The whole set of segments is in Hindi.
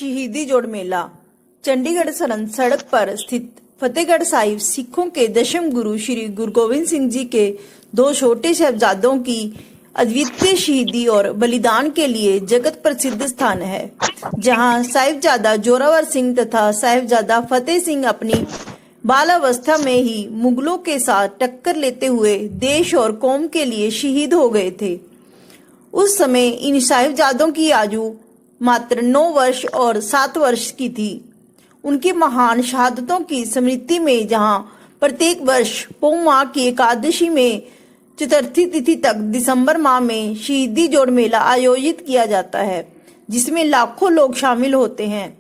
शहीदी जोड़ मेला। चंडीगढ़ सरहद सड़क पर स्थित फतेहगढ़ साहिब सिखों के दशम गुरु श्री गुरु गोविंद सिंह जी के दो छोटे साहिबजादों की अद्वितीय शहीदी और बलिदान के लिए जगत प्रसिद्ध स्थान है, जहां साहिबजादा जोरावर सिंह तथा साहिबजादा फतेह सिंह अपनी बालावस्था में ही मुगलों के साथ टक्कर लेते हुए देश और कौम के लिए शहीद हो गए थे। उस समय इन साहिबजादों की आयु मात्र 9 वर्ष और 7 वर्ष की थी। उनकी महान शहादतों की स्मृति में जहां प्रत्येक वर्ष पौ माह की एकादशी में चतुर्थी तिथि तक दिसंबर माह में शहीदी जोड़ मेला आयोजित किया जाता है, जिसमें लाखों लोग शामिल होते हैं।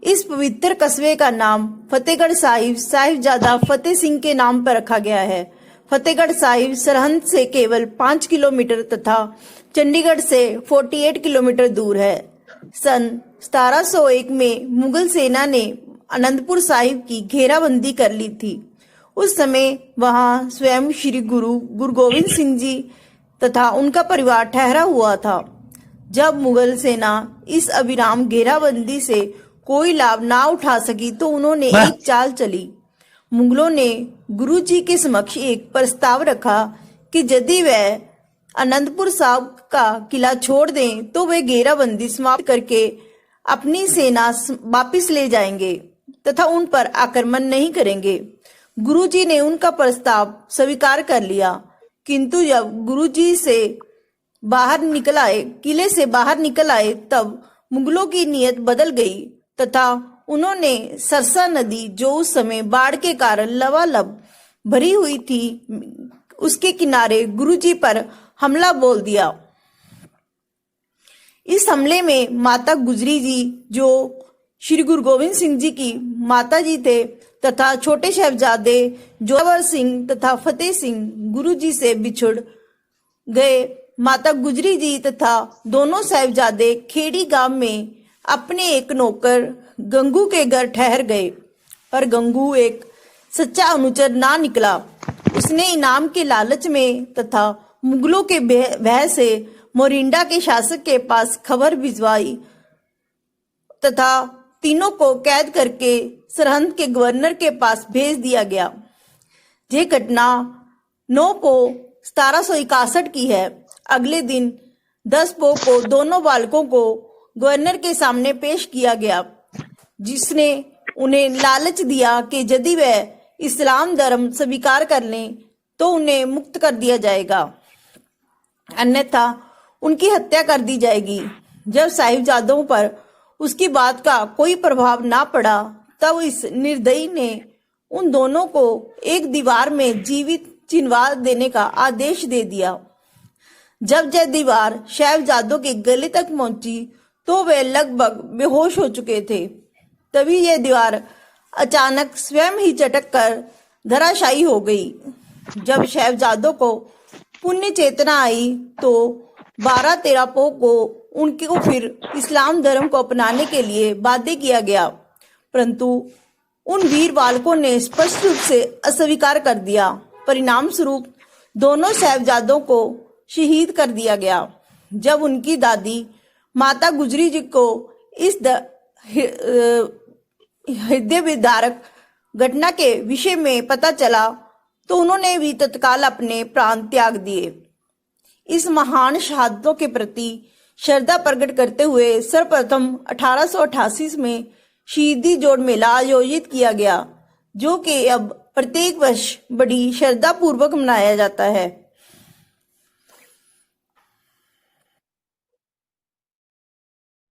इस पवित्र कस्बे का नाम फतेहगढ़ साहिब साहिबजादा फतेह सिंह के नाम पर रखा गया है। फतेहगढ़ साहिब सरहद से केवल 5 किलोमीटर तथा चंडीगढ़ से 48 किलोमीटर दूर है। सन 1701 में मुगल सेना ने आनंदपुर साहिब की घेराबंदी कर ली थी। उस समय वहां स्वयं श्री गुरु गोविंद सिंह जी तथा उनका परिवार ठहरा हुआ था। जब मुगल सेना इस अविराम घेराबंदी से कोई लाभ ना उठा सकी तो उन्होंने एक चाल चली। मुगलों ने गुरु जी के समक्ष एक प्रस्ताव रखा कि यदि वह आनंदपुर साहिब का किला छोड़ दें तो वे घेराबंदी समाप्त करके अपनी सेना वापस ले जाएंगे तथा उन पर आक्रमण नहीं करेंगे। गुरुजी ने उनका प्रस्ताव स्वीकार कर लिया, किंतु जब गुरुजी से बाहर निकल आए, किले से बाहर निकल आए, तब मुगलों की नीयत बदल गई तथा उन्होंने सरसा नदी, जो उस समय बाढ़ के कारण लबालब भरी हुई थी, उसके किनारे गुरुजी पर हमला बोल दिया। इस हमले में माता गुजरी जी, जो श्री गुरु गोविंद सिंह जी की माता जी थे, तथा छोटे साहिबजादे जोरावर सिंह तथा फतेह सिंह गुरु जी से बिछुड़ गए। माता गुजरी जी तथा दोनों साहिबजादे खेड़ी गांव में अपने एक नौकर गंगू के घर ठहर गए, पर गंगू एक सच्चा अनुचर ना निकला। उसने इनाम के लालच में तथा मुगलों के भय से मोरिंडा के शासक के पास खबर भिजवाई तथा तीनों को कैद करके सरहद के गवर्नर के पास भेज दिया गया। यह घटना 9 पो 1761 की है। अगले दिन 10 पो को दोनों बालकों को गवर्नर के सामने पेश किया गया, जिसने उन्हें लालच दिया कि यदि वह इस्लाम धर्म स्वीकार कर लें तो उन्हें मुक्त कर दिया जाएगा, अन्यथा उनकी हत्या कर दी जाएगी। जब साहिबजादों पर उसकी बात का कोई प्रभाव ना पड़ा, तब इस निर्दयी ने उन दोनों को एक दीवार में जीवित चिनवा देने का आदेश दे दिया। जब यह दीवार साहिबजादों के गले तक पहुंची तो वे लगभग बेहोश हो चुके थे। तभी यह दीवार अचानक स्वयं ही चटक कर धराशायी हो गई। जब साहिबजादों को पुण्य चेतना आई तो 12-13 पो को उनको फिर इस्लाम धर्म को अपनाने के लिए बाध्य किया गया, परंतु उन वीर बालकों ने स्पष्ट रूप से अस्वीकार कर दिया। परिणाम स्वरूप दोनों साहिबजादों को शहीद कर दिया गया। जब उनकी दादी माता गुजरी जी को इस हृदय विदारक घटना के विषय में पता चला तो उन्होंने भी तत्काल अपने प्राण त्याग दिए। इस महान शहादतों के प्रति श्रद्धा प्रकट करते हुए सर्वप्रथम 1888 में शहीदी जोड़ मेला आयोजित किया गया, जो कि अब प्रत्येक वर्ष बड़ी श्रद्धा पूर्वक मनाया जाता है।